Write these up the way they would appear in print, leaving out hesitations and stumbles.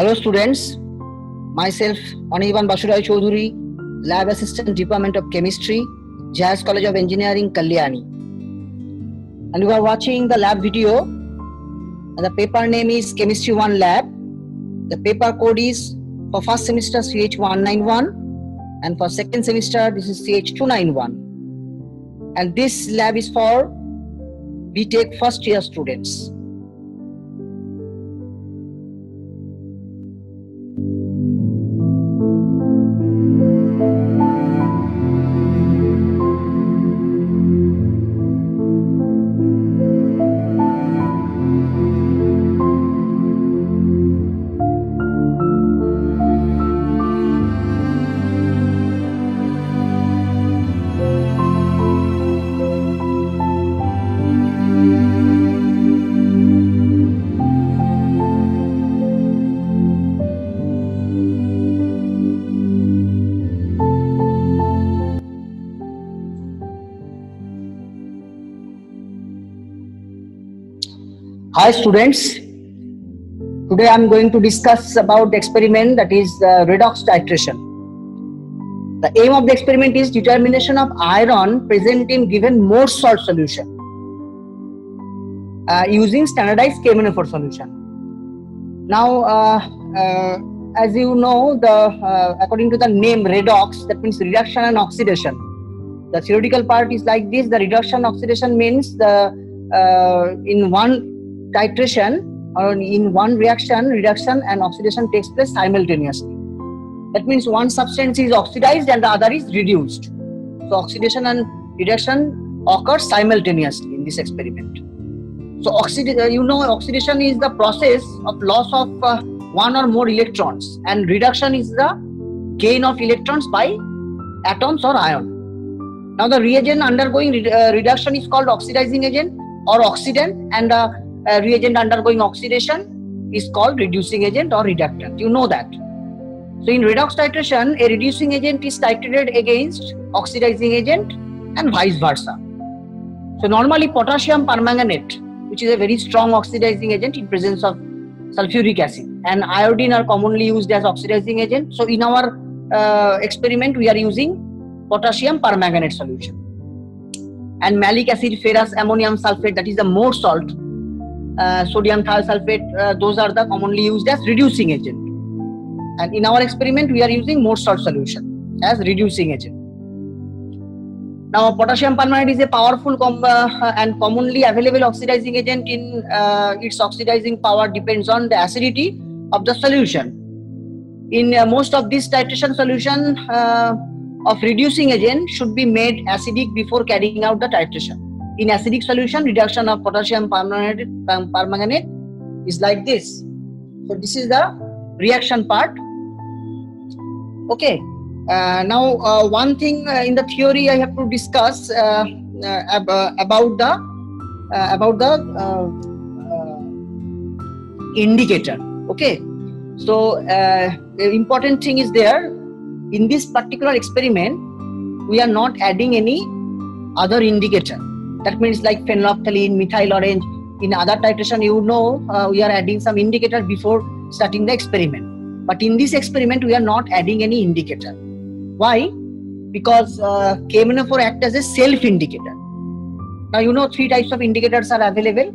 Hello students, myself Anirban Basurai Choudhury, Lab Assistant Department of Chemistry, Jazz College of Engineering, Kalyani. And we are watching the lab video. The paper name is Chemistry 1 Lab. The paper code is for first semester CH191 and for second semester this is CH291. And this lab is for BTech first year students. Hi students, today I am going to discuss about the experiment that is redox titration. The aim of the experiment is determination of iron present in given Morse salt solution using standardized KMnO4 solution. Now as you know, according to the name redox, that means reduction and oxidation. The theoretical part is like this. The reduction oxidation means in one titration or in one reaction, reduction and oxidation takes place simultaneously. That means one substance is oxidized and the other is reduced. So oxidation and reduction occur simultaneously in this experiment. So oxidation is the process of loss of one or more electrons, and reduction is the gain of electrons by atoms or ion. Now the reagent undergoing reduction is called oxidizing agent or oxidant, and reagent undergoing oxidation is called reducing agent or reductant. You know that. So in redox titration, a reducing agent is titrated against oxidizing agent and vice versa. So normally potassium permanganate, which is a very strong oxidizing agent in presence of sulfuric acid, and iodine are commonly used as oxidizing agent. So in our experiment we are using potassium permanganate solution. And malic acid, ferrous ammonium sulfate, that is the Morse salt, sodium thiosulfate, those are the commonly used as reducing agent. And in our experiment we are using Morse salt solution as reducing agent. Now potassium permanganate is a powerful and commonly available oxidizing agent. In its oxidizing power depends on the acidity of the solution. In most of this titration solution of reducing agent should be made acidic before carrying out the titration. In acidic solution, reduction of potassium permanganate is like this. So this is the reaction part. Okay. Now one thing in the theory I have to discuss about the indicator. Okay. So the important thing is there. In this particular experiment, we are not adding any other indicator. That means like phenolphthalein, methyl orange. In other titration, you know, we are adding some indicator before starting the experiment. But in this experiment, we are not adding any indicator. Why? Because KMnO4 acts as a self-indicator. Now you know three types of indicators are available,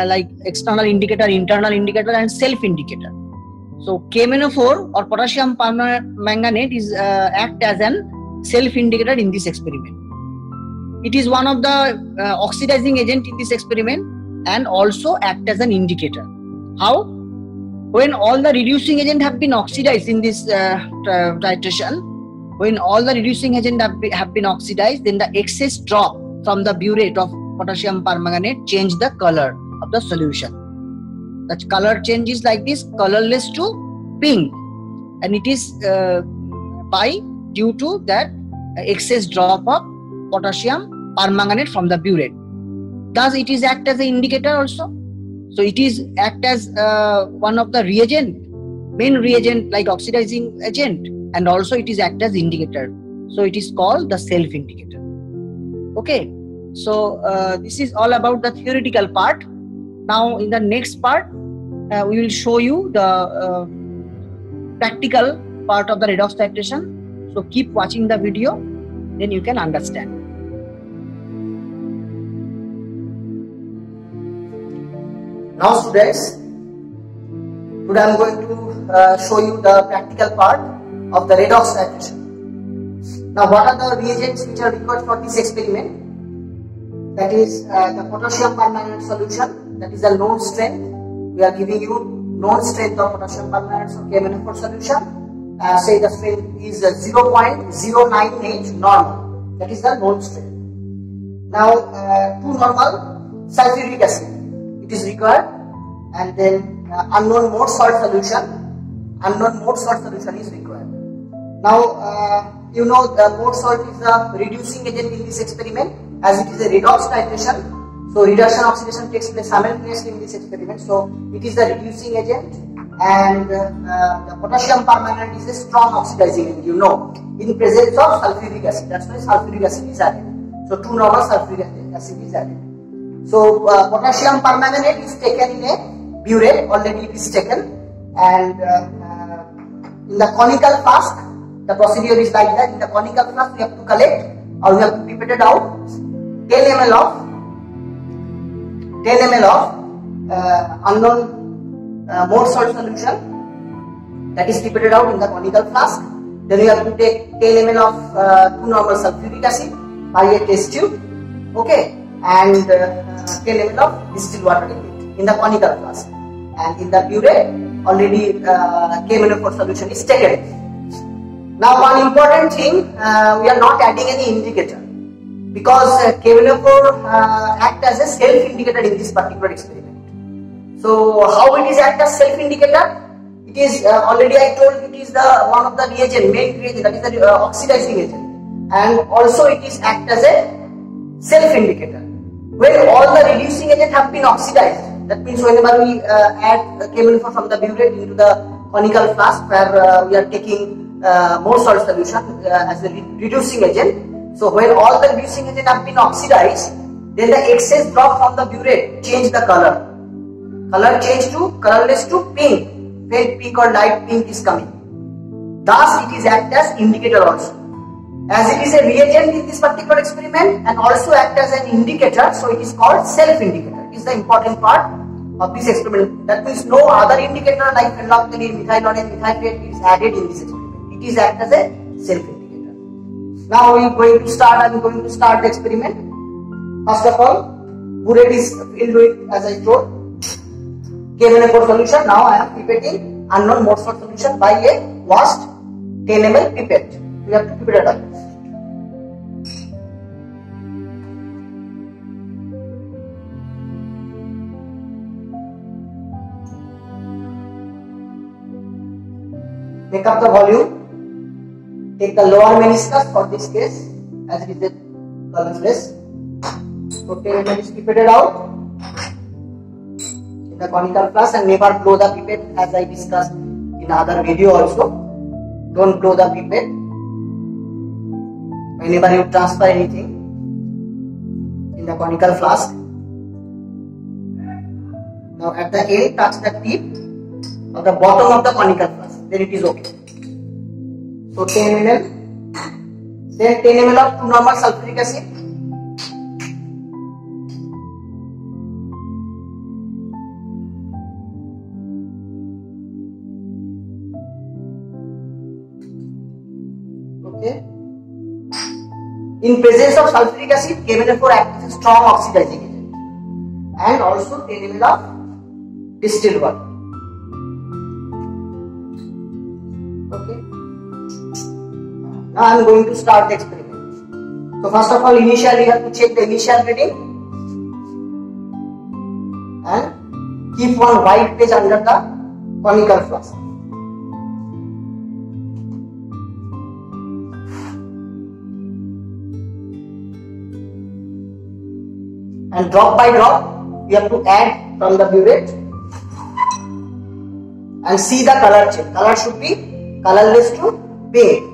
like external indicator, internal indicator, and self-indicator. So KMnO4 or potassium permanganate is act as an self-indicator in this experiment. It is one of the oxidizing agent in this experiment and also act as an indicator. How? When all the reducing agent have been oxidized in this titration, when all the reducing agent have been oxidized, then the excess drop from the burette of potassium permanganate change the color of the solution. The color change is like this, colorless to pink, and it is due to that excess drop of potassium permanganate from the burette. Thus it is act as an indicator also. So it is act as one of the main reagent like oxidizing agent, and also it is act as indicator. So it is called the self-indicator. Okay. So this is all about the theoretical part. Now in the next part we will show you the practical part of the redox titration. So keep watching the video, then you can understand. Now students, today I am going to show you the practical part of the redox titration. Now what are the reagents which are required for this experiment? That is the potassium permanganate solution, that is the known strength. We are giving you known strength of potassium permanganate or KMnO4 solution. Say the strength is 0.098 normal, that is the known strength. Now 2 normal sulfuric acid, it is required, and then unknown mode salt solution, is required. Now you know the mode salt is a reducing agent in this experiment, as it is a redox titration. So reduction oxidation takes place simultaneously in this experiment. So it is the reducing agent, and the potassium permanganate is a strong oxidizing agent, you know, in presence of sulfuric acid. That's why sulfuric acid is added. So 2 normal sulfuric acid is added. So potassium permanganate is taken in a burette, already it is taken, and in the conical flask, the procedure is like that. In the conical flask, we have to collect, or we have to pipette out 10 ml of unknown mode salt solution, that is pipetted out in the conical flask. Then we have to take 10 ml of 2 normal sulfuric acid by a test tube, okay, and 10 ml of distilled water in the conical flask. And in the burette, already KMnO4 solution is taken. Now one important thing, we are not adding any indicator, because KMnO4 act as a self-indicator in this particular experiment. So how it is act as self-indicator? It is already I told it is the one of the main reagent, that is the oxidizing agent, and also it is act as a self-indicator. When all the reducing agent have been oxidized, that means whenever we add KMnO4 from the burette into the conical flask where we are taking more salt solution as a reducing agent. So when all the reducing agent have been oxidized, then the excess drop from the burette change the color. Color change to colorless to pink. Faint pink or light pink is coming. Thus it is act as indicator also. As it is a reagent in this particular experiment and also act as an indicator, so it is called self-indicator. It is the important part of this experiment. That means no other indicator like phenolphthalein, methylonine, methylate is added in this experiment. It is act as a self-indicator. Now I am going to start the experiment. First of all, burette is filled with, as I told, KMnO4 solution. Now I am pipetting unknown mode salt solution by a washed 10 ml pipette. We have to pipette it up. Make up the volume. Take the lower meniscus for this case, as it is a colorless. So 10 ml is pipetted out in the conical flask, and never blow the pipette, as I discussed in other video also. Don't blow the pipette whenever you transfer anything in the conical flask. Now at the end, touch the tip of the bottom of the conical flask, then it is okay. So 10 ml, then 10 ml of 2 normal sulfuric acid. Okay. In presence of sulfuric acid, KMnO4 acts as a strong oxidizing agent, and also 10 ml of distilled water. Okay. Now I am going to start the experiment. So first of all, initially you have to check the initial reading and keep one white page under the conical flask. And drop by drop, you have to add from the burette and see the color change. Color should be colorless to pink.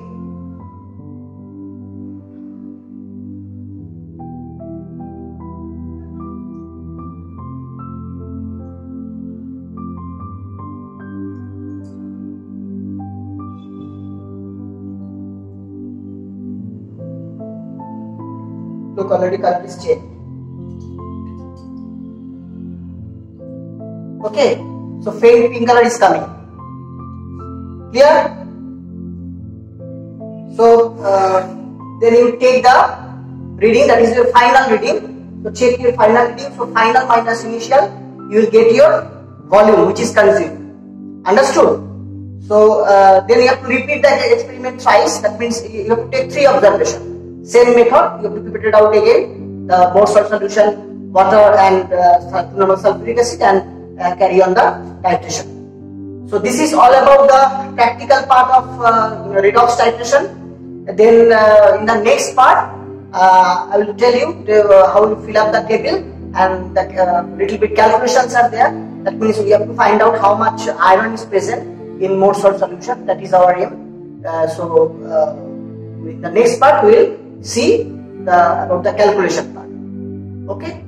pink already color is changed. Okay, so faint pink color is coming. Clear? So then you take the reading, that is your final reading. So check your final reading. So final minus initial, you will get your volume which is consumed. Understood? So then you have to repeat the experiment twice. That means you have to take 3 observations. Same method, you have to repeat it out again. The more salt solution, water and normal sulfuric acid, and carry on the titration. So this is all about the practical part of redox titration. Then in the next part, I will tell you how you fill up the table, and the little bit calculations are there. That means we have to find out how much iron is present in more salt solution. That is our aim. In the next part we will see about the calculation part. Okay.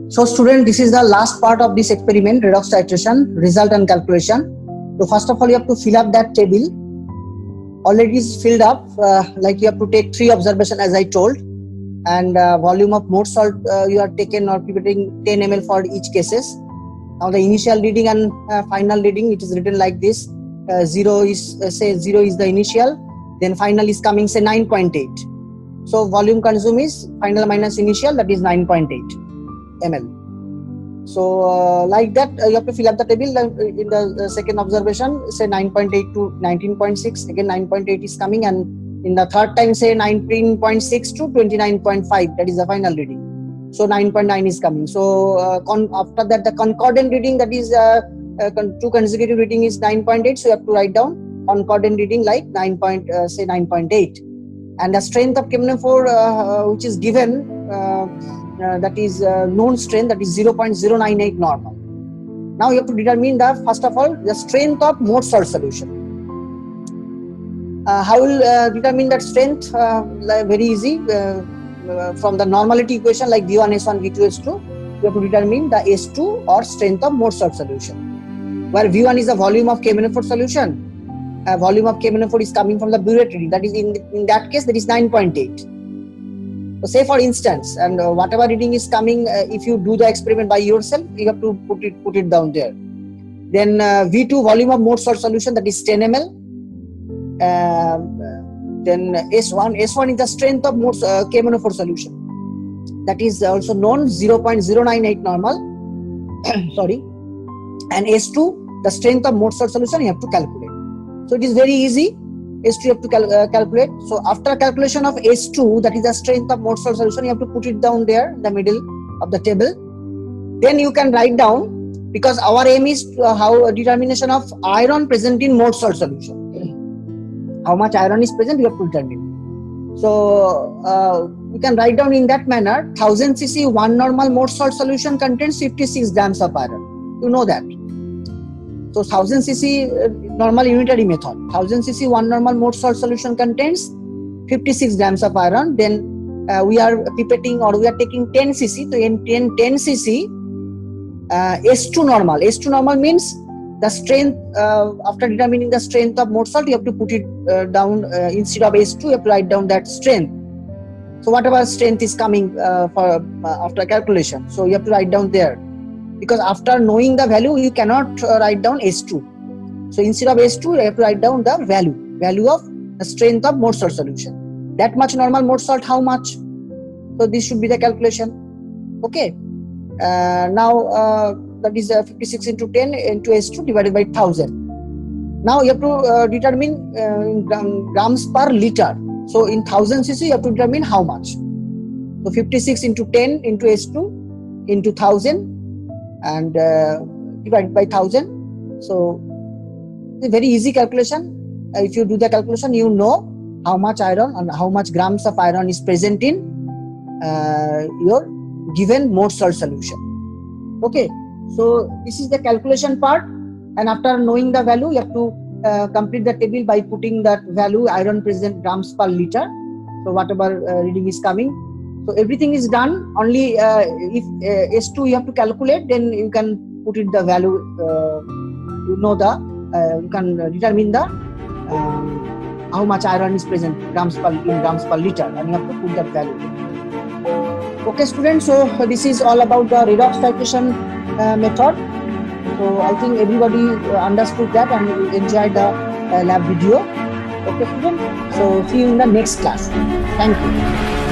So student, this is the last part of this experiment, redox titration, result and calculation. So first of all, you have to fill up that table. Already is filled up, like you have to take 3 observations as I told, and volume of more salt you are taken or preparing 10 ml for each cases. Now the initial reading and final reading, it is written like this. 0 is the initial, then final is coming say 9.8. So volume consumed is final minus initial, that is 9.8 ml. So like that you have to fill up the table. In the second observation say 9.8 to 19.6, again 9.8 is coming, and in the third time say 19.6 to 29.5, that is the final reading. So 9.9 is coming. So after that the concordant reading, that is 2 consecutive reading is 9.8, so you have to write down concordant reading like 9.8, and the strength of KMnO4 which is given, that is known strength, that is 0.098 normal. Now you have to determine the, first of all, the strength of more salt solution. How will determine that strength? Very easy. From the normality equation like V1 S1 V2 S2, you have to determine the S2 or strength of more salt solution, where V1 is the volume of KMnO4 solution. Volume of KMnO4 is coming from the burette reading, that is in that case that is 9.8. So say for instance, and whatever reading is coming, if you do the experiment by yourself, you have to put it down there. Then V2 volume of more salt solution, that is 10 ml. Then S1 is the strength of more KMnO4 solution, that is also known 0.098 normal. Sorry. And S2, the strength of more salt solution, you have to calculate. So it is very easy. S2 you have to calculate. So after calculation of S2, that is the strength of more salt solution, you have to put it down there in the middle of the table. Then you can write down, because our aim is how a determination of iron present in more salt solution. How much iron is present, you have to determine. So you can write down in that manner, 1000 cc 1 normal more salt solution contains 56 grams of iron. You know that. So 1000 cc normal unitary method, 1000 cc 1 normal more salt solution contains 56 grams of iron. Then we are pipetting, or we are taking 10 cc. So in 10 cc S2 normal. S2 normal means the strength, after determining the strength of more salt, you have to put it down, instead of S2 you have to write down that strength. So whatever strength is coming for after calculation, so you have to write down there, because after knowing the value you cannot write down S2. So instead of S2 you have to write down the value of the strength of more salt solution. That much normal more salt, how much? So this should be the calculation. Okay. Now that is 56 into 10 into S2 divided by 1000. Now you have to determine grams per liter. So in 1000 cc you have to determine how much. So 56 into 10 into S2 into 1000 and divided by 1000. So it's a very easy calculation. If you do the calculation, you know how much iron and how much grams of iron is present in your given more salt solution. Okay, so this is the calculation part, and after knowing the value, you have to complete the table by putting that value iron present grams per liter. So whatever reading is coming, so everything is done. Only if S2 you have to calculate, then you can put it the value. You know the you can determine the how much iron is present in grams per liter, and you have to put that value. Okay students, so this is all about the redox titration method. So I think everybody understood that and enjoyed the lab video. Okay students, so see you in the next class. Thank you.